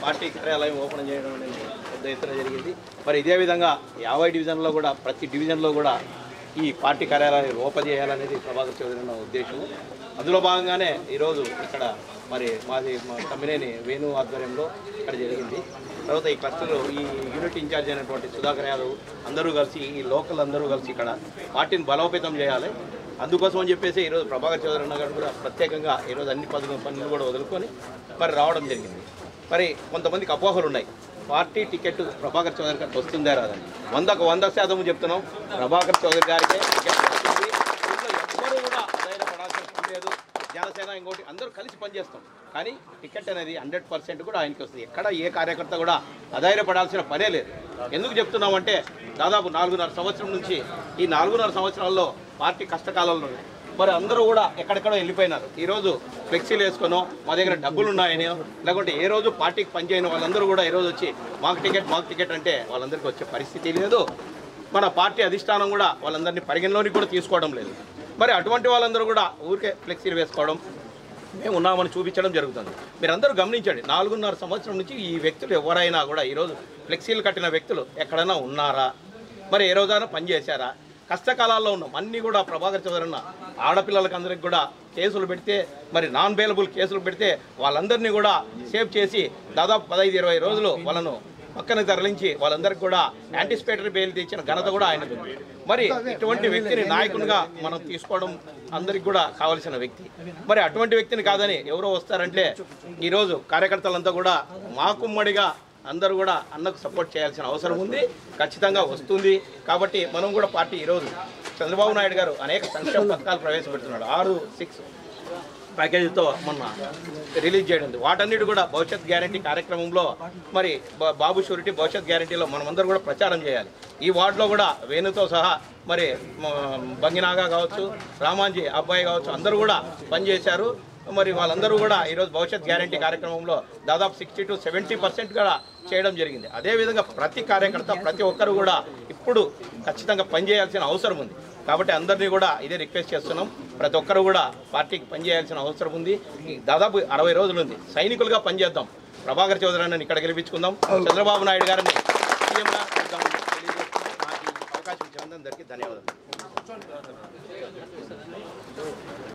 Party కార్యాలయం open చేయడం అనేది పెద్ద ఎత్తున జరిగింది. మరి ఇదే విధంగా 50 డివిజన్లో కూడా ప్రతి డివిజన్లో కూడా ఈ పార్టీ కార్యాలయాన్ని ఓపెన్ చేయాలనేది ప్రభాకర్ చౌదరి అన్న ఉద్దేశం. అందులో భాగంగానే ఈరోజు ఇక్కడ మరి మాది తమ్మినేని వేణు ఆధ్వర్యంలో ఇక్కడ జరిగింది. తర్వాత ఈ క్లస్టర్లో ఈ యూనిట్ ఇన్ఛార్జ్ అయినటువంటి సుధాకర్ యాదవ్ అందరూ కలిసి ఈ లోకల్ అందరూ కలిసి ఇక్కడ పార్టీని బలోపేతం చేయాలి. అందుకోసం అని చెప్పేసి ఈరోజు ప్రభాకర్ చౌదరి అన్న గారు కూడా ప్రత్యేకంగా ఈరోజు అన్ని పనులు కూడా వదులుకొని మరి రావడం జరిగింది. మరి కొంతమందికి అపోహలు ఉన్నాయి. పార్టీ టికెట్ ప్రభాకర్ చౌదరి గారికి వస్తుందా రాదని. 100% చెప్తున్నాం, ప్రభాకర్ చౌదరి గారికే టికెట్ వస్తుంది. ఇంట్లో ఎవ్వరూ కూడా ధైర్యపడాల్సిన పని లేదు. జనసేన ఇంకోటి అందరూ కలిసి పనిచేస్తాం, కానీ టికెట్ అనేది 100% కూడా ఆయనకి వస్తుంది. ఎక్కడ ఏ కార్యకర్త కూడా అధైర్యపడాల్సిన పనే లేదు. ఎందుకు చెప్తున్నామంటే దాదాపు 4.5 సంవత్సరం నుంచి ఈ 4.5 సంవత్సరాల్లో పార్టీ కష్టకాలంలో మరి అందరూ కూడా ఎక్కడెక్కడో వెళ్ళిపోయినారు. ఈరోజు ఫ్లెక్సీలు వేసుకునో మా దగ్గర డబ్బులు ఉన్నాయని లేకుంటే ఏ రోజు పార్టీకి పనిచేయని వాళ్ళందరూ కూడా ఈరోజు వచ్చి మాకు టికెట్ అంటే వాళ్ళందరికీ వచ్చే పరిస్థితి లేదు. మన పార్టీ అధిష్టానం కూడా వాళ్ళందరినీ పరిగణలోనికి కూడా తీసుకోవడం లేదు. మరి అటువంటి వాళ్ళందరూ కూడా ఊరికే ఫ్లెక్సీలు వేసుకోవడం, మేము ఉన్నామని చూపించడం జరుగుతుంది. మీరందరూ గమనించండి, 4.5 సంవత్సరం నుంచి ఈ వ్యక్తులు ఎవరైనా కూడా ఈరోజు ఫ్లెక్సీలు కట్టిన వ్యక్తులు ఎక్కడైనా ఉన్నారా? మరి ఏ రోజైనా పనిచేశారా? కష్టకాలాల్లో ఉన్నాం. అన్నీ కూడా ప్రభాకర్ చౌదరి అన్న ఆడపిల్లలకి అందరికి కూడా కేసులు పెడితే మరి నాన్ బెయిలబుల్ కేసులు పెడితే వాళ్ళందరినీ కూడా సేవ్ చేసి దాదాపు 15-20 రోజులు వాళ్ళను పక్కన తరలించి వాళ్ళందరికీ కూడా యాంటిసిపేటరీ బెయిల్ తెచ్చిన ఘనత కూడా ఆయనకు. మరి ఇటువంటి వ్యక్తిని నాయకునిగా మనం తీసుకోవడం అందరికి కూడా కావాల్సిన వ్యక్తి. మరి అటువంటి వ్యక్తిని కాదని ఎవరో వస్తారంటే ఈరోజు కార్యకర్తలంతా కూడా మాకుమ్మడిగా అందరూ కూడా అన్నకు సపోర్ట్ చేయాల్సిన అవసరం ఉంది. ఖచ్చితంగా వస్తుంది. కాబట్టి మనం కూడా పార్టీ ఈరోజు చంద్రబాబు నాయుడు గారు అనేక సంక్షేమ పథకాలు ప్రవేశపెడుతున్నాడు. 6 ప్యాకేజీతో మొన్న రిలీజ్ చేయడం. వాటన్నిటి కూడా భవిష్యత్ గ్యారంటీ కార్యక్రమంలో మరి బాబు షూరిటీ భవిష్యత్ గ్యారంటీలో మనమందరూ కూడా ప్రచారం చేయాలి. ఈ వార్డులో కూడా వేణుతో సహా మరి బంగినాగా కావచ్చు, రామాంజీ అబ్బాయి కావచ్చు, అందరూ కూడా పనిచేశారు. మరి వాళ్ళందరూ కూడా ఈరోజు భవిష్యత్ గ్యారంటీ కార్యక్రమంలో దాదాపు 60 to 70% కూడా చేయడం జరిగింది. అదేవిధంగా ప్రతి కార్యకర్త ప్రతి ఒక్కరు కూడా ఇప్పుడు ఖచ్చితంగా పనిచేయాల్సిన అవసరం ఉంది. కాబట్టి అందరినీ కూడా ఇదే రిక్వెస్ట్ చేస్తున్నాం. ప్రతి ఒక్కరు కూడా పార్టీకి పనిచేయాల్సిన అవసరం ఉంది. దాదాపు 60 రోజులు ఉంది. సైనికులుగా పనిచేద్దాం. ప్రభాకర్ చౌదరి అన్నని ఇక్కడ గెలిపించుకుందాం. చంద్రబాబు నాయుడు గారిని సీఎంగా అవకాశం ఇచ్చినందుకు అందరికీ ధన్యవాదాలు.